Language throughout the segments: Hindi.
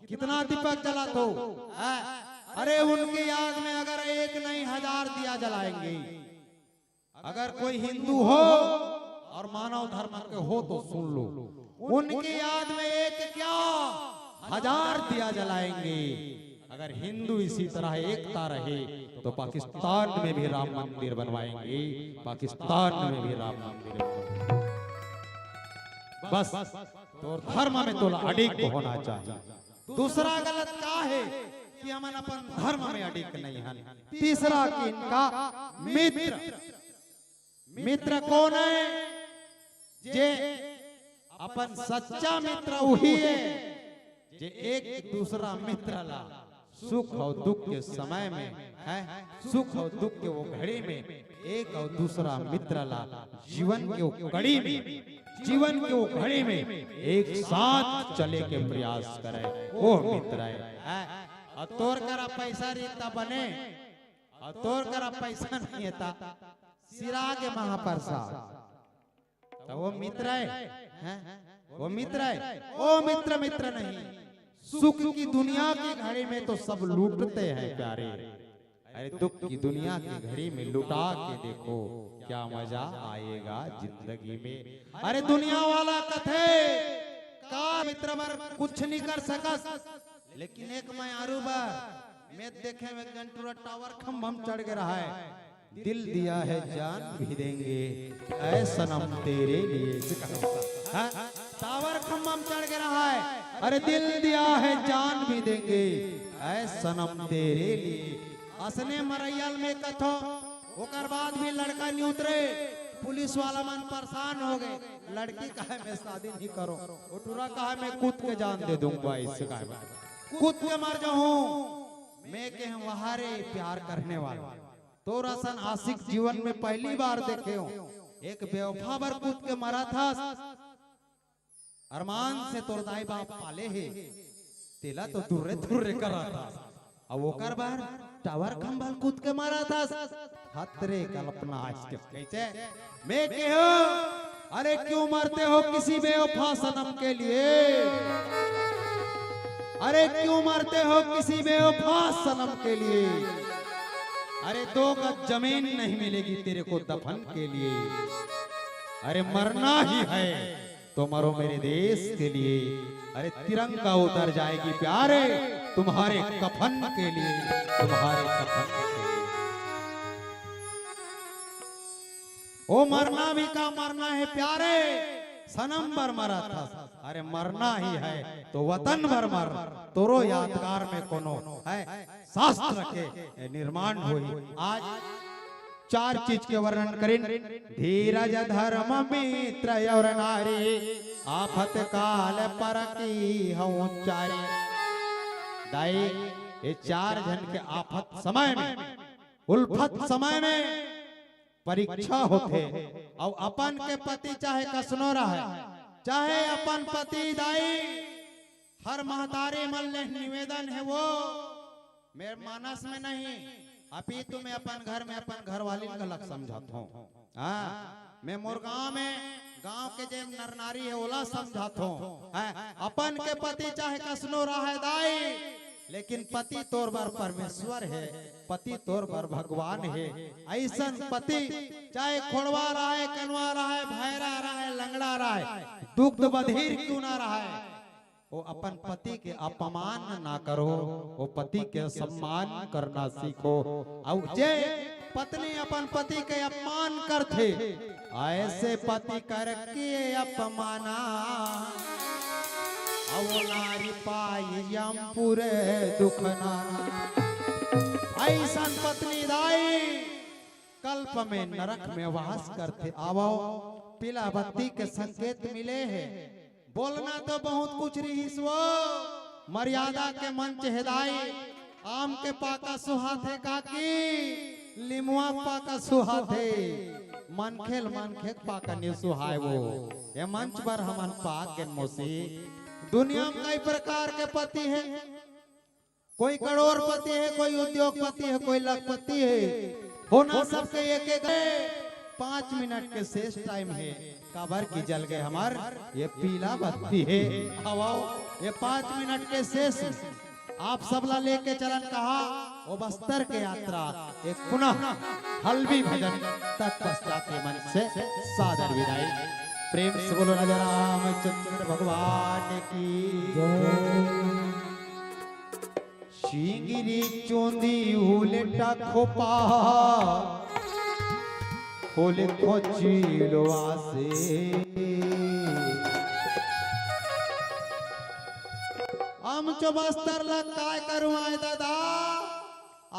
कितना दीपक जला तो अरे उनकी याद में अगर एक नहीं 1000 दिया जलाएंगे। अगर कोई हिंदू हो और मानव धर्म के हो तो सुन लो, उनकी याद में एक क्या 1000 दिया जलाएंगे। अगर हिंदू इसी तरह एकता रहे तो पाकिस्तान में भी राम मंदिर बनवाएंगे, पाकिस्तान में भी राम मंदिर बनवाएंगे। बस तो धर्म में तो अडिग होना चाहिए। दूसरा गलत क्या है कि हम अपन धर्म में अडिग नहीं है। तीसरा कि इनका मित्र कौन है? जे अपन सच्चा मित्र वही है जे एक दूसरा मित्र ला सुख और दुख के समय में है, सुख और दुख के वो घड़ी में एक और दूसरा मित्र ला जीवन के वो कड़ी में, जीवन के वो घड़ी में एक साथ चले के प्रयास करे, वो मित्र है। और तोर करा पैसा रीता बने और तोर करा पैसा नहीं था सिरा के महाप्रसाद तो वो मित्र है, वो मित्र है। ओ मित्र मित्र नहीं, सुख की दुनिया की घड़ी में तो सब लूटते हैं प्यारे, अरे दुख की दुनिया की घड़ी में लुटा के देखो क्या मजा आएगा जिंदगी में। अरे दुनिया वाला कथे का मित्र बर कुछ नहीं कर सकस, लेकिन एक मैं आरू बार मैं देखे में गंटूरा टावर खंभम चढ़ के रहा है, दिल दिया है जान भी देंगे ऐ सनम तेरे लिए। टावर खंभम चढ़ के रहा है, अरे दिल दिया है जान भी देंगे ऐ सनम तेरे लिए। असने मरैयल में कथो ओकर बाद भी लड़का नहीं उतरे, पुलिस वाला मन परेशान हो गए। लड़की कहे मैं शादी नहीं करो, उठूरा कहा मैं कूद के जान दे दूंगा, इससे कहा कूद के मर जाऊं मैं के हम वहारे प्यार करने वाला। तो रसन आशिक जीवन में पहली बार देखे हो, एक बेवफा बर कूद के मरा था। अरमान से तोर दाई बाप पाले है, तेला तो दूरे दूरे करा था, अब ओकर बार टावर खंभल कूद के मारा था। हतरे कल्पना आज के कैसे मैं के हो, अरे क्यों मरते हो किसी बेवफा सनम के लिए, अरे क्यों मरते हो किसी बेवफा सनम के लिए। अरे 2 गज जमीन नहीं मिलेगी तेरे को दफन के लिए, अरे मरना ही है तो मरो मेरे देश के लिए। अरे तिरंगा उतर जाएगी प्यारे तुम्हारे कफन के लिए, तुम्हारे कफन के लिए। ओ मरना भी का मरना है प्यारे, सनम भर मरा था, अरे मरना ही है तो वतन भर मर। तोरो यादगार में कोनो है शास्त्र के निर्माण हुई। आज 4 चीज के वर्णन करें, धीरज धर्म मित्र और नारी, आफत काल पर की हूँ चारी। दाई ये 4 जन के आफत समय में, उल्फत समय में परीक्षा होते, और अपन के पति चाहे कसनो रहे, चाहे अपन पति दाई हर महतारी मन ले निवेदन है वो मेरे मानस में नहीं, अभी तो मैं अपन घर में अपन घरवाली का लग समझाता हूँ। हाँ मैं मोर गाँव में गांव के जे नर नारी है ओला समझाता हूँ। अपन के पति चाहे कसनो रहे दाई, लेकिन पति तोर बार परमेश्वर है, पति तोर बार भगवान है। ऐसा पति चाहे खोड़वा रहे, कनवा रहे, भैरा रहे, लंगड़ा रहे, दुग्ध बधिर क्यों ना रहे, वो अपन पति के अपमान ना करो, वो पति के सम्मान करना सीखो। और जे पत्नी अपन पति के अपमान करते, ऐसे पति करके अपमाना वो नारी पाई यम पूरे दुख नाना। ऐसा पत्नी दाई कल्प में नरक में वास करते। आवो पीला बत्ती के संकेत मिले हैं, बोलना तो बहुत कुछ रहीस वो, मर्यादा के मंच हेदाई। आम के पाका सुहाथे काकी, लिमुआ पाका सुहाथे, मनखेल मनखे पाका ने सुहाय वो। ये मंच पर हमन पाक के मोसी। दुनिया में कई प्रकार के पति हैं, कोई करोड़पति है, कोई उद्योगपति है, कोई लखपति है, होना सबके एक एक है। 5 मिनट के शेष टाइम है, काबर की जल गए हमार ये पीला बत्ती है। हवाओ ये 5 मिनट के शेष आप सबला लेके चलन कहा वो बस्तर के यात्रा एक पुनः हल्वी भजन तत्पश्चात के मन से सादर विदाई। प्रेम से बोलो राजा रामचंद्र भगवान की जय। शिंगिरी चोंदी उलटा खोपा खोले खोचिलो आसे आमचो बस्तर ला काय करू आय दादा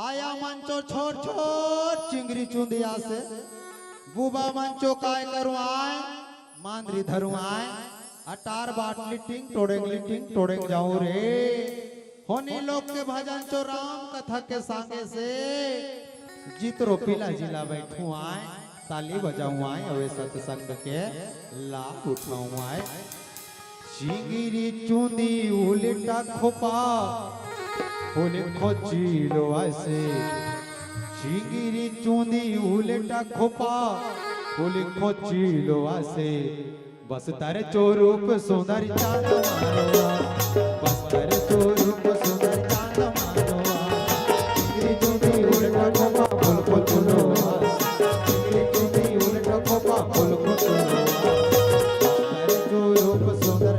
आया मंचो छोट छोट चिंगरी चुंदिया से बुबा मंचो काय करू आय मांदरी धरू आय अटार बाट लिटिंग टोडेंग जाऊं रे होनी लोग के भजन चो राम कथा के सांगे से जितरो पीला जिला बैठू आय ताली बजाऊं आय अवे सत्संग के लाभ उठाऊं आय। शिंगिरी चुंदी उलटा खोपा खोले खोचिलो ऐसे शिंगिरी चुंदी उलटा खोपा खोले खोचिलो ऐसे बस तारे चोरूप सुंदर चांद मारोआ बस तारे चोरूप सुंदर चांद मारोआ शिंगिरी चुंदी उलटा खोपा खोल खोचलो शिंगिरी चुंदी उलटा खोपा खोल खोचलो तारे चोरूप सुंदर